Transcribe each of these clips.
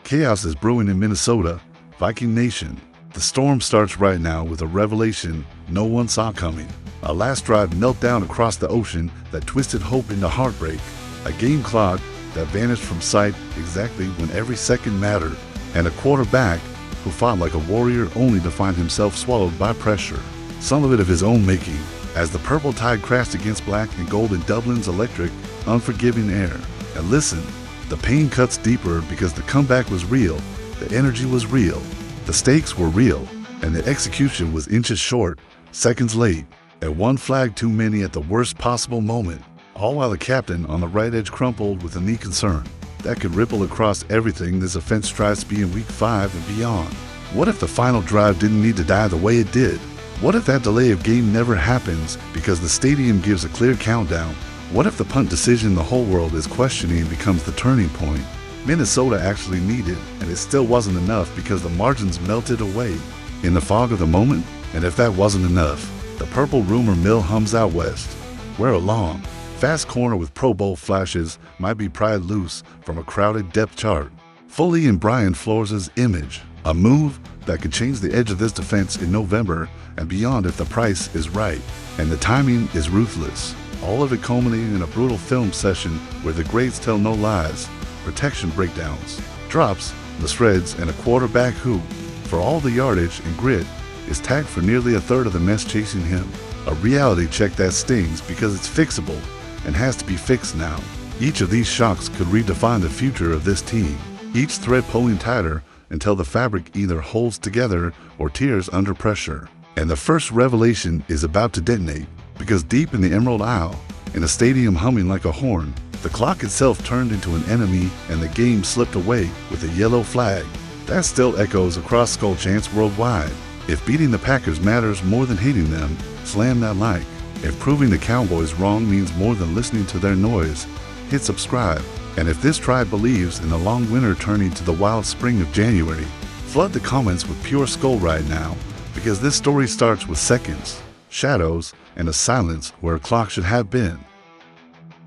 Chaos is brewing in Minnesota, Viking Nation. The storm starts right now with a revelation no one saw coming. A last drive meltdown across the ocean that twisted hope into heartbreak. A game clock that vanished from sight exactly when every second mattered. And a quarterback who fought like a warrior only to find himself swallowed by pressure. Some of it of his own making, as the purple tide crashed against black and gold in Dublin's electric, unforgiving air. And listen, the pain cuts deeper because the comeback was real, the energy was real, the stakes were real, and the execution was inches short, seconds late, and one flag too many at the worst possible moment, all while the captain on the right edge crumpled with a knee concern that could ripple across everything this offense tries to be in week 5 and beyond. What if the final drive didn't need to die the way it did? What if that delay of game never happens because the stadium gives a clear countdown? What if the punt decision the whole world is questioning becomes the turning point? Minnesota actually needed, and it still wasn't enough because the margins melted away in the fog of the moment. And if that wasn't enough, the purple rumor mill hums out west, where a long, fast corner with Pro Bowl flashes might be pried loose from a crowded depth chart, fully in Brian Flores' image, a move that could change the edge of this defense in November and beyond if the price is right and the timing is ruthless. All of it culminating in a brutal film session where the grades tell no lies, protection breakdowns, drops, misreads, and a quarterback who, for all the yardage and grit, is tagged for nearly a third of the mess chasing him. A reality check that stings because it's fixable and has to be fixed now. Each of these shocks could redefine the future of this team, each thread pulling tighter until the fabric either holds together or tears under pressure. And the first revelation is about to detonate, because deep in the Emerald Isle, in a stadium humming like a horn, the clock itself turned into an enemy and the game slipped away with a yellow flag. That still echoes across Skull Chants worldwide. If beating the Packers matters more than hating them, slam that like. If proving the Cowboys wrong means more than listening to their noise, hit subscribe. And if this tribe believes in the long winter turning to the wild spring of January, flood the comments with pure skull right now, because this story starts with seconds, shadows, and a silence where a clock should have been.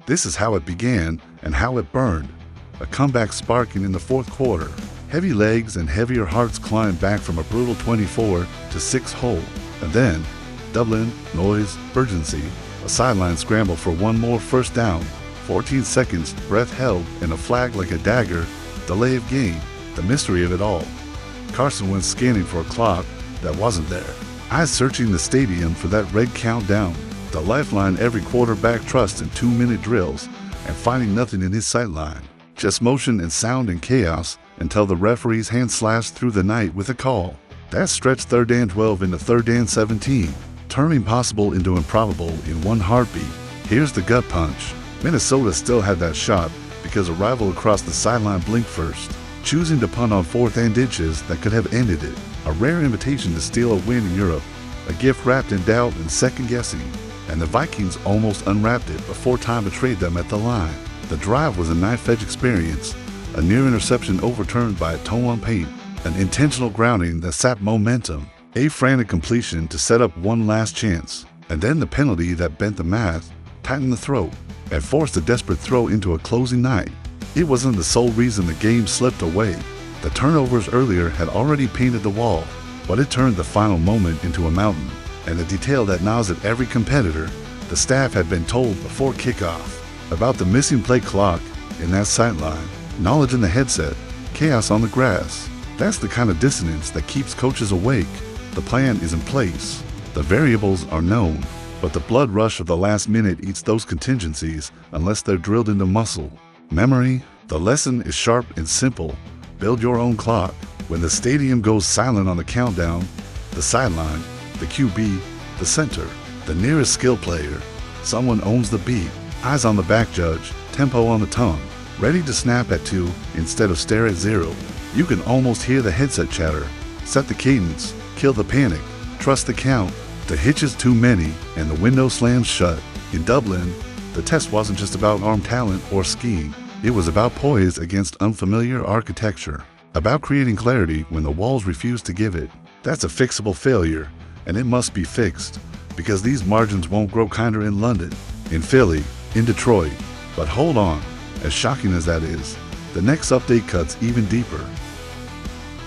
This is how it began and how it burned. A comeback sparking in the fourth quarter. Heavy legs and heavier hearts climbed back from a brutal 24-6 hole. And then, Dublin, noise, urgency, a sideline scramble for one more first down, 14 seconds, breath held, and a flag like a dagger, delay of game, the mystery of it all. Carson went scanning for a clock that wasn't there. Eyes searching the stadium for that red countdown, the lifeline every quarterback trusts in 2-minute drills, and finding nothing in his sightline. Just motion and sound and chaos until the referee's hand slashed through the night with a call. That stretched 3rd and 12 into 3rd and 17, turning possible into improbable in one heartbeat. Here's the gut punch. Minnesota still had that shot because a rival across the sideline blinked first, choosing to punt on 4th and inches that could have ended it. A rare invitation to steal a win in Europe, a gift wrapped in doubt and second guessing, and the Vikings almost unwrapped it before time betrayed them at the line. The drive was a knife-edge experience, a near interception overturned by a toe on paint, an intentional grounding that sapped momentum, a frantic completion to set up one last chance, and then the penalty that bent the math, tightened the throat, and forced a desperate throw into a closing night. It wasn't the sole reason the game slipped away. The turnovers earlier had already painted the wall, but it turned the final moment into a mountain. And the detail that gnaws at every competitor, the staff had been told before kickoff about the missing play clock in that sideline, knowledge in the headset, chaos on the grass. That's the kind of dissonance that keeps coaches awake. The plan is in place, the variables are known, but the blood rush of the last minute eats those contingencies unless they're drilled into muscle. Memory, the lesson is sharp and simple. Build your own clock. When the stadium goes silent on the countdown, the sideline, the QB, the center, the nearest skill player, someone owns the beat. Eyes on the back judge, tempo on the tongue, ready to snap at 2 instead of stare at 0. You can almost hear the headset chatter. Set the cadence, kill the panic, trust the count. The hitch is too many and the window slams shut. In Dublin, the test wasn't just about arm talent or skiing. It was about poise against unfamiliar architecture, about creating clarity when the walls refused to give it. That's a fixable failure, and it must be fixed, because these margins won't grow kinder in London, in Philly, in Detroit. But hold on, as shocking as that is, The next update cuts even deeper.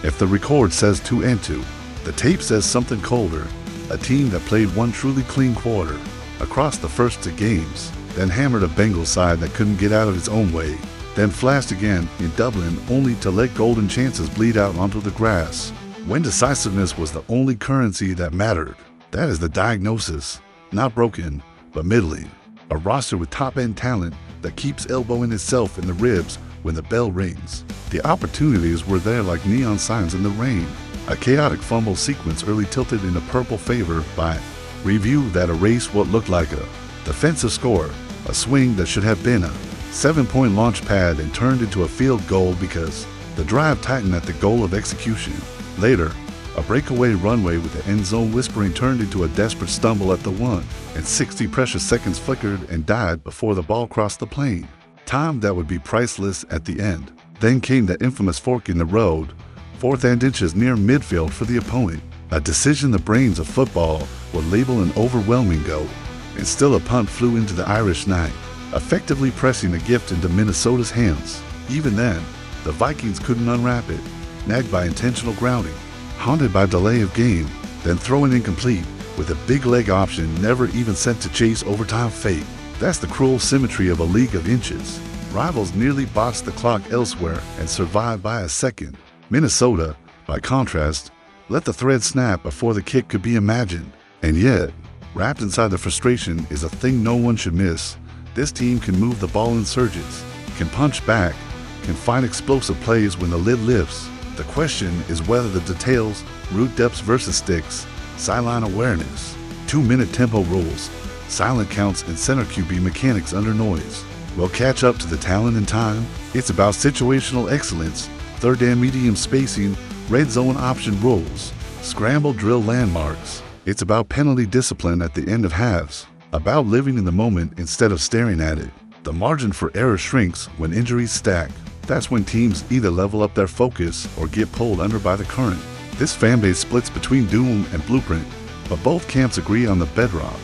If the record says 2 and 2, the tape says something colder. A team that played one truly clean quarter across the first 2 games, then hammered a Bengals side that couldn't get out of its own way, then flashed again in Dublin only to let golden chances bleed out onto the grass. When decisiveness was the only currency that mattered. That is the diagnosis. Not broken, but middling. A roster with top-end talent that keeps elbowing itself in the ribs when the bell rings. The opportunities were there like neon signs in the rain. A chaotic fumble sequence early tilted into purple favor by review that erased what looked like a defensive score, a swing that should have been a 7-point launch pad and turned into a field goal because the drive tightened at the goal of execution. Later, a breakaway runway with the end zone whispering turned into a desperate stumble at the 1, and 60 precious seconds flickered and died before the ball crossed the plane. Time that would be priceless at the end. Then came the infamous fork in the road, 4th and inches near midfield for the opponent. A decision the brains of football would label an overwhelming goal. And still a punt flew into the Irish night, effectively pressing a gift into Minnesota's hands. Even then, the Vikings couldn't unwrap it, nagged by intentional grounding, haunted by delay of game, then thrown incomplete with a big leg option never even sent to chase overtime fate. That's the cruel symmetry of a league of inches. Rivals nearly boxed the clock elsewhere and survived by a second. Minnesota, by contrast, let the thread snap before the kick could be imagined. And yet, wrapped inside the frustration is a thing no one should miss. This team can move the ball in surges, can punch back, can find explosive plays when the lid lifts. The question is whether the details, route depths versus sticks, sideline awareness, 2-minute tempo rules, silent counts, and center QB mechanics under noise will catch up to the talent and time. It's about situational excellence, third and medium spacing, red zone option rules, scramble drill landmarks. It's about penalty discipline at the end of halves, about living in the moment instead of staring at it. The margin for error shrinks when injuries stack. That's when teams either level up their focus or get pulled under by the current. This fanbase splits between doom and blueprint, but both camps agree on the bedrock.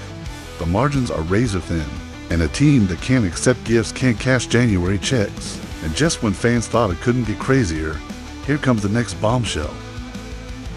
The margins are razor thin, and a team that can't accept gifts can't cash January checks. And just when fans thought it couldn't get crazier, here comes the next bombshell.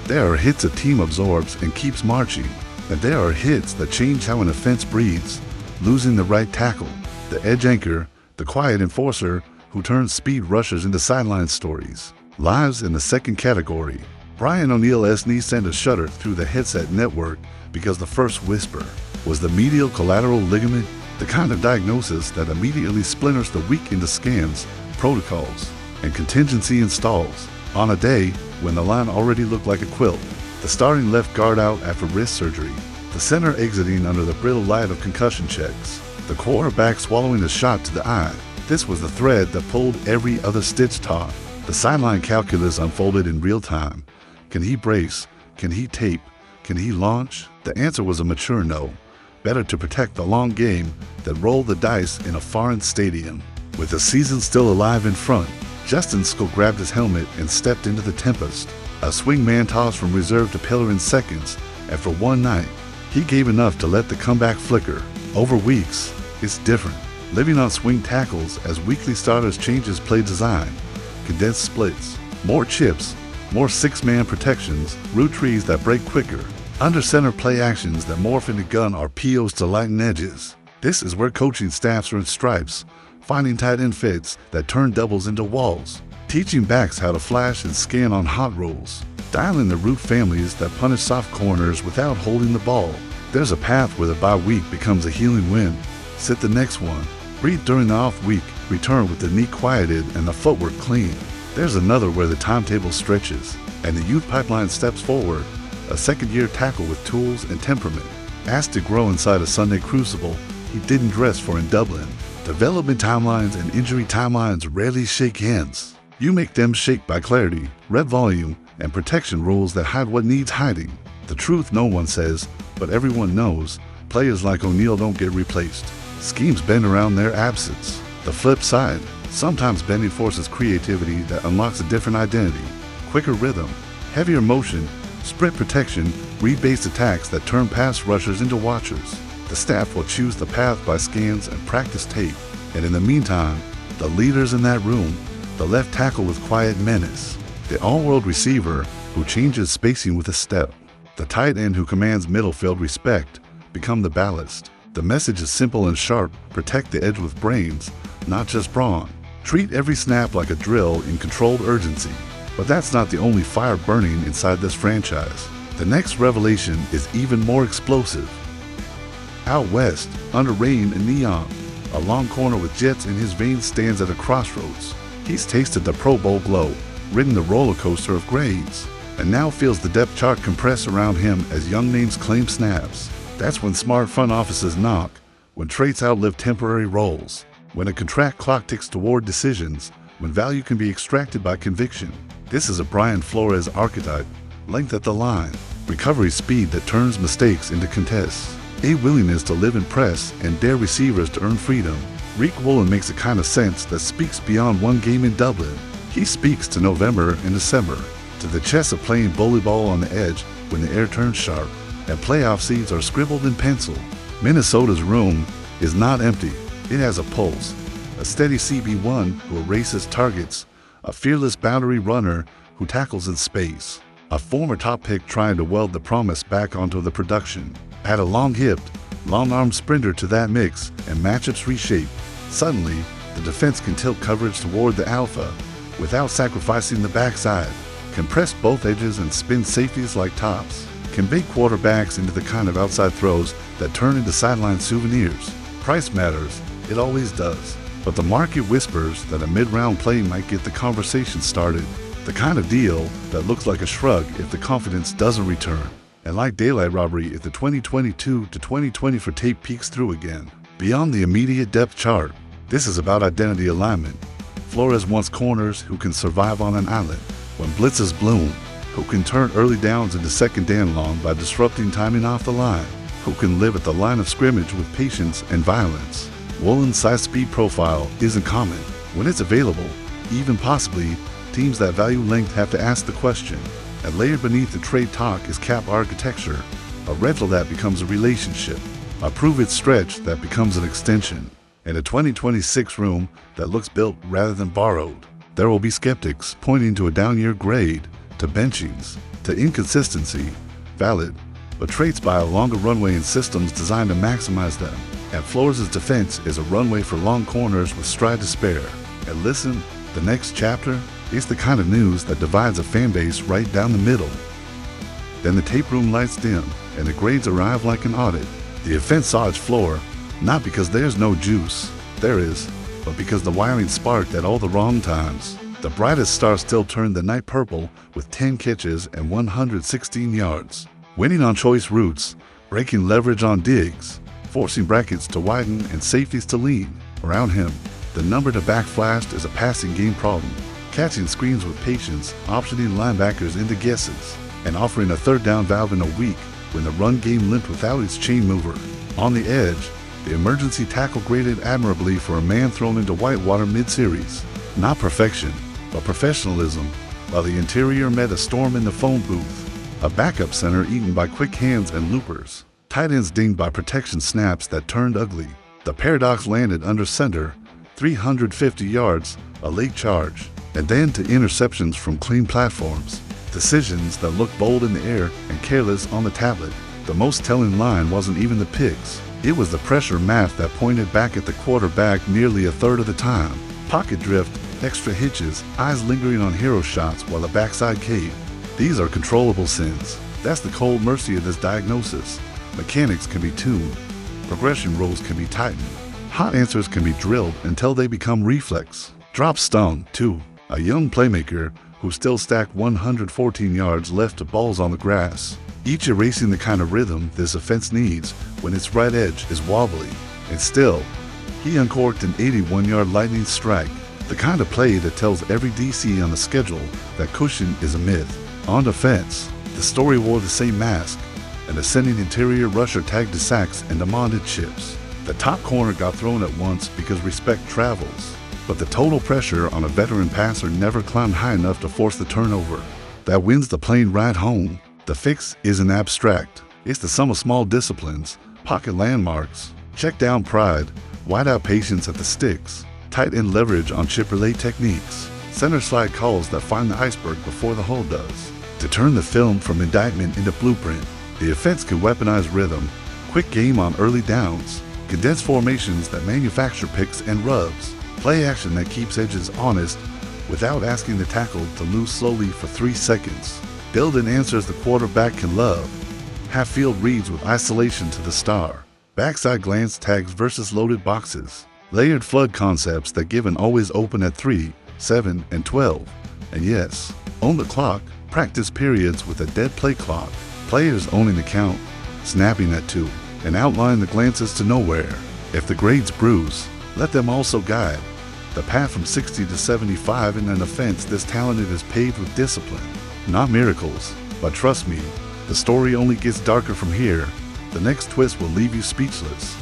There are hits a team absorbs and keeps marching, and there are hits that change how an offense breathes. Losing the right tackle, the edge anchor, the quiet enforcer who turns speed rushers into sideline stories. Lives in the second category. Brian O'Neill's knee sent a shudder through the headset network because the first whisper was the medial collateral ligament, the kind of diagnosis that immediately splinters the weak into scans, protocols, and contingency installs. On a day when the line already looked like a quilt, the starting left guard out after wrist surgery, the center exiting under the brittle light of concussion checks, the quarterback swallowing a shot to the eye. This was the thread that pulled every other stitch taut. The sideline calculus unfolded in real time. Can he brace? Can he tape? Can he launch? The answer was a mature no. Better to protect the long game than roll the dice in a foreign stadium. With the season still alive in front, Justin Skull grabbed his helmet and stepped into the tempest. A swingman toss from reserve to pillar in seconds, and for one night, he gave enough to let the comeback flicker. Over weeks, it's different. Living on swing tackles as weekly starters changes play design, condensed splits, more chips, more 6-man protections, route trees that break quicker, under center play actions that morph into gun RPOs to lighten edges. This is where coaching staffs are in stripes, finding tight end fits that turn doubles into walls, teaching backs how to flash and scan on hot rolls, dialing the route families that punish soft corners without holding the ball. There's a path where the bye week becomes a healing wind. Sit the next one. Breathe during the off week, return with the knee quieted and the footwork clean. There's another where the timetable stretches, and the youth pipeline steps forward, a second-year tackle with tools and temperament. Asked to grow inside a Sunday crucible he didn't dress for in Dublin. Development timelines and injury timelines rarely shake hands. You make them shake by clarity, rep volume, and protection rules that hide what needs hiding. The truth no one says, but everyone knows, players like O'Neill don't get replaced. Schemes bend around their absence. The flip side, sometimes bending forces creativity that unlocks a different identity, quicker rhythm, heavier motion, sprint protection, read-based attacks that turn pass rushers into watchers. The staff will choose the path by scans and practice tape, and in the meantime, the leaders in that room, The left tackle with quiet menace. The all-world receiver who changes spacing with a step. The tight end who commands middle field respect become the ballast. The message is simple and sharp: protect the edge with brains, not just brawn. Treat every snap like a drill in controlled urgency. But that's not the only fire burning inside this franchise. The next revelation is even more explosive. Out west, under rain and neon, a long corner with jets in his veins stands at a crossroads. He's tasted the Pro Bowl glow, ridden the roller coaster of grades, and now feels the depth chart compress around him as young names claim snaps. That's when smart front offices knock, when traits outlive temporary roles, when a contract clock ticks toward decisions, when value can be extracted by conviction. This is a Brian Flores archetype: length at the line, recovery speed that turns mistakes into contests, a willingness to live in press and dare receivers to earn freedom. Rick Woolen makes a kind of sense that speaks beyond one game in Dublin. He speaks to November and December, to the chess of playing bully ball on the edge when the air turns sharp and playoff seeds are scribbled in pencil. Minnesota's room is not empty. It has a pulse, a steady CB1 who erases targets, a fearless boundary runner who tackles in space, a former top pick trying to weld the promise back onto the production. Add a long-hipped, long-armed sprinter to that mix and matchups reshape. Suddenly, the defense can tilt coverage toward the alpha without sacrificing the backside, compress both edges and spin safeties like tops, can bait quarterbacks into the kind of outside throws that turn into sideline souvenirs. Price matters, it always does. But the market whispers that a mid-round play might get the conversation started. The kind of deal that looks like a shrug if the confidence doesn't return. And like daylight robbery if the 2022 to 2024 tape peeks through again. Beyond the immediate depth chart, this is about identity alignment. Flores wants corners who can survive on an island when blitzes bloom, who can turn early downs into second down long by disrupting timing off the line, who can live at the line of scrimmage with patience and violence. Woolen's size-speed profile isn't common. When it's available, even possibly, teams that value length have to ask the question. And layered beneath the trade talk is cap architecture, a rental that becomes a relationship, a prove-it stretch that becomes an extension, and a 2026 room that looks built rather than borrowed. There will be skeptics pointing to a down-year grade, to benchings, to inconsistency, valid, but traits by a longer runway and systems designed to maximize them. And Flores' defense is a runway for long corners with stride to spare. And listen, the next chapter is the kind of news that divides a fan base right down the middle. Then the tape room lights dim, and the grades arrive like an audit. The offense saw its floor, not because there's no juice, there is, but because the wiring sparked at all the wrong times. The brightest star still turned the night purple with 10 catches and 116 yards. Winning on choice routes, breaking leverage on digs, forcing brackets to widen and safeties to lean. Around him, the number to back flashed is a passing game problem, catching screens with patience, optioning linebackers into guesses, and offering a third down valve in a week when the run game limped without its chain mover. On the edge, the emergency tackle graded admirably for a man thrown into whitewater mid-series. Not perfection, but professionalism, while the interior met a storm in the phone booth. A backup center eaten by quick hands and loopers. Tight ends dinged by protection snaps that turned ugly. The paradox landed under center, 350 yards, a late charge, and then to interceptions from clean platforms. Decisions that looked bold in the air and careless on the tablet. The most telling line wasn't even the picks. It was the pressure math that pointed back at the quarterback nearly a third of the time. Pocket drift, extra hitches, eyes lingering on hero shots while the backside caved. These are controllable sins. That's the cold mercy of this diagnosis. Mechanics can be tuned. Progression rules can be tightened. Hot answers can be drilled until they become reflex. Drop stung, too. A young playmaker who still stacked 114 yards left to balls on the grass, each erasing the kind of rhythm this offense needs when its right edge is wobbly. And still, he uncorked an 81-yard lightning strike, the kind of play that tells every DC on the schedule that cushion is a myth. On defense, the story wore the same mask. An ascending interior rusher tagged to sacks and demanded chips. The top corner got thrown at once because respect travels. But the total pressure on a veteran passer never climbed high enough to force the turnover. That wins the plane ride home. The fix isn't abstract. It's the sum of small disciplines, pocket landmarks, check down pride, wide out patience at the sticks, tight end leverage on chip relay techniques, center slide calls that find the iceberg before the hull does. To turn the film from indictment into blueprint, the offense can weaponize rhythm, quick game on early downs, condensed formations that manufacture picks and rubs, play action that keeps edges honest without asking the tackle to lose slowly for 3 seconds, build in answers the quarterback can love, half-field reads with isolation to the star, backside glance tags versus loaded boxes, layered flood concepts that give an always open at 3, 7, and 12, and yes, own the clock, practice periods with a dead play clock, players owning the count, snapping at 2, and outline the glances to nowhere. If the grades bruise, let them also guide. The path from 60 to 75 in an offense this talented is paved with discipline, not miracles, but trust me, the story only gets darker from here. The next twist will leave you speechless.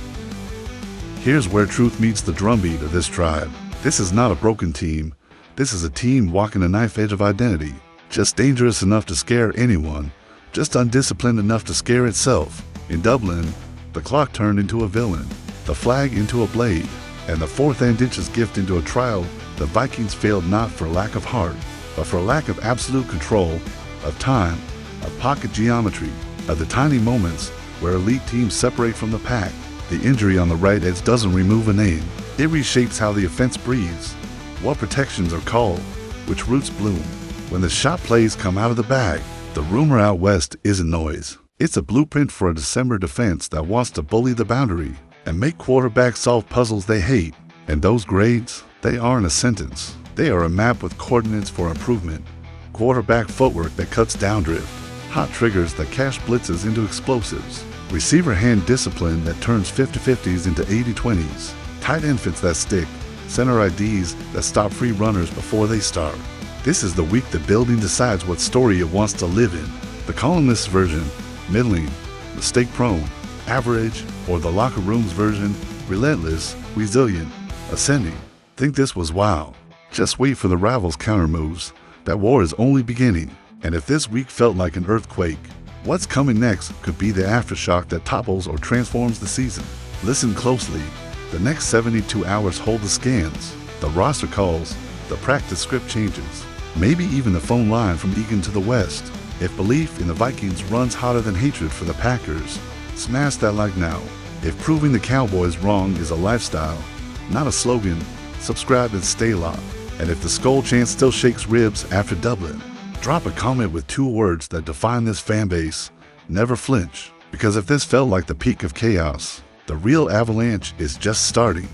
Here's where truth meets the drumbeat of this tribe. This is not a broken team. This is a team walking a knife edge of identity. Just dangerous enough to scare anyone, just undisciplined enough to scare itself. In Dublin, the clock turned into a villain, the flag into a blade, and the 4th and inches gift into a trial. The Vikings failed not for lack of heart, but for lack of absolute control, of time, of pocket geometry, of the tiny moments where elite teams separate from the pack. The injury on the right edge doesn't remove a name. It reshapes how the offense breathes, what protections are called, which routes bloom. When the shot plays come out of the bag, the rumor out west isn't noise. It's a blueprint for a December defense that wants to bully the boundary and make quarterbacks solve puzzles they hate. And those grades, they aren't a sentence. They are a map with coordinates for improvement. Quarterback footwork that cuts downdrift, hot triggers that cash blitzes into explosives, receiver hand discipline that turns 50-50s into 80-20s, tight end fits that stick, center IDs that stop free runners before they start. This is the week the building decides what story it wants to live in. The columnist's version, middling, mistake-prone, average, or the locker room's version, relentless, resilient, ascending. Think this was wow. Just wait for the rival's counter moves. That war is only beginning. And if this week felt like an earthquake, what's coming next could be the aftershock that topples or transforms the season. Listen closely. The next 72 hours hold the scans, the roster calls, the practice script changes, maybe even the phone line from Egan to the west. If belief in the Vikings runs hotter than hatred for the Packers, smash that like now. If proving the Cowboys wrong is a lifestyle, not a slogan, subscribe and stay locked. And if the skull chant still shakes ribs after Dublin, drop a comment with 2 words that define this fan base. Never flinch, because if this felt like the peak of chaos, the real avalanche is just starting.